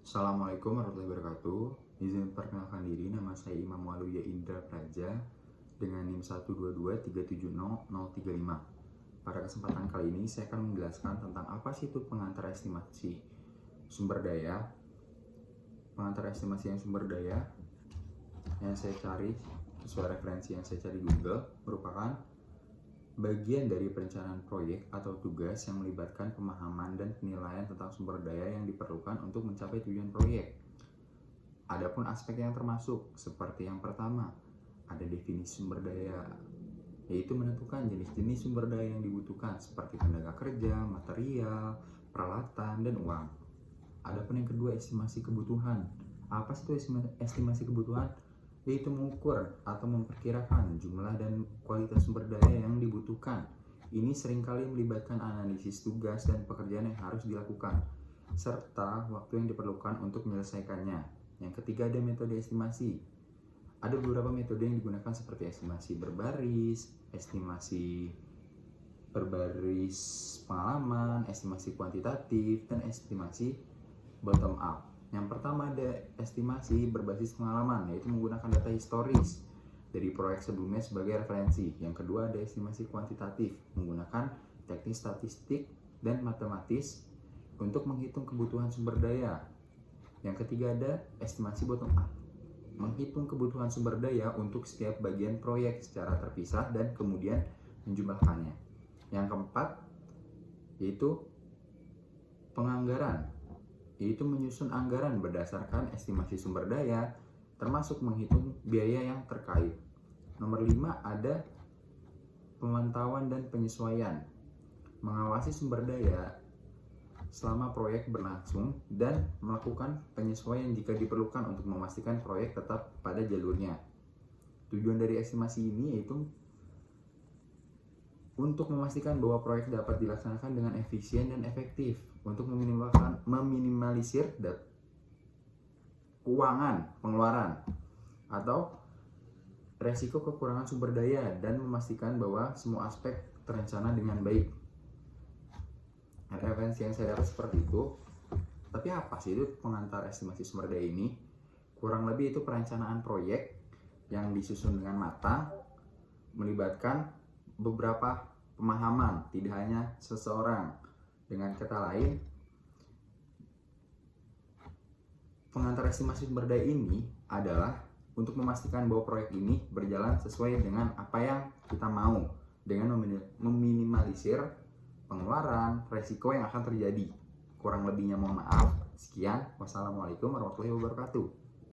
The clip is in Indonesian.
Assalamualaikum warahmatullahi wabarakatuh. Izin perkenalkan diri, nama saya Imam Waluya Indra Praja dengan NIM 122370035. Pada kesempatan kali ini saya akan menjelaskan tentang apa sih itu pengantar estimasi sumber daya. Pengantar estimasi yang sumber daya yang saya cari sesuai referensi yang saya cari Google merupakan bagian dari perencanaan proyek atau tugas yang melibatkan pemahaman dan penilaian tentang sumber daya yang diperlukan untuk mencapai tujuan proyek. Adapun aspek yang termasuk seperti yang pertama, ada definisi sumber daya, yaitu menentukan jenis-jenis sumber daya yang dibutuhkan seperti tenaga kerja, material, peralatan, dan uang. Adapun yang kedua, estimasi kebutuhan. Apa sih itu estimasi kebutuhan? Yaitu mengukur atau memperkirakan jumlah dan kualitas sumber daya yang dibutuhkan. Ini seringkali melibatkan analisis tugas dan pekerjaan yang harus dilakukan, serta waktu yang diperlukan untuk menyelesaikannya. Yang ketiga, ada metode estimasi. Ada beberapa metode yang digunakan seperti estimasi berbaris pengalaman, estimasi kuantitatif, dan estimasi bottom up. Yang pertama ada estimasi berbasis pengalaman, yaitu menggunakan data historis dari proyek sebelumnya sebagai referensi. Yang kedua ada estimasi kuantitatif, menggunakan teknik statistik dan matematis untuk menghitung kebutuhan sumber daya. Yang ketiga ada estimasi bottom up, menghitung kebutuhan sumber daya untuk setiap bagian proyek secara terpisah dan kemudian menjumlahkannya. Yang keempat yaitu penganggaran, yaitu menyusun anggaran berdasarkan estimasi sumber daya, termasuk menghitung biaya yang terkait. Nomor 5 ada pemantauan dan penyesuaian, mengawasi sumber daya selama proyek berlangsung dan melakukan penyesuaian jika diperlukan untuk memastikan proyek tetap pada jalurnya. Tujuan dari estimasi ini yaitu untuk memastikan bahwa proyek dapat dilaksanakan dengan efisien dan efektif, untuk meminimalisir keuangan pengeluaran atau resiko kekurangan sumber daya dan memastikan bahwa semua aspek terencana dengan baik. Referensi yang saya dapat seperti itu. Tapi apa sih itu pengantar estimasi sumber daya ini? Kurang lebih itu perencanaan proyek yang disusun dengan matang, melibatkan beberapa pemahaman, tidak hanya seseorang. Dengan kata lain, pengantar estimasi sumber daya ini adalah untuk memastikan bahwa proyek ini berjalan sesuai dengan apa yang kita mau, dengan meminimalisir pengeluaran, resiko yang akan terjadi. Kurang lebihnya mohon maaf. Sekian, wassalamualaikum warahmatullahi wabarakatuh.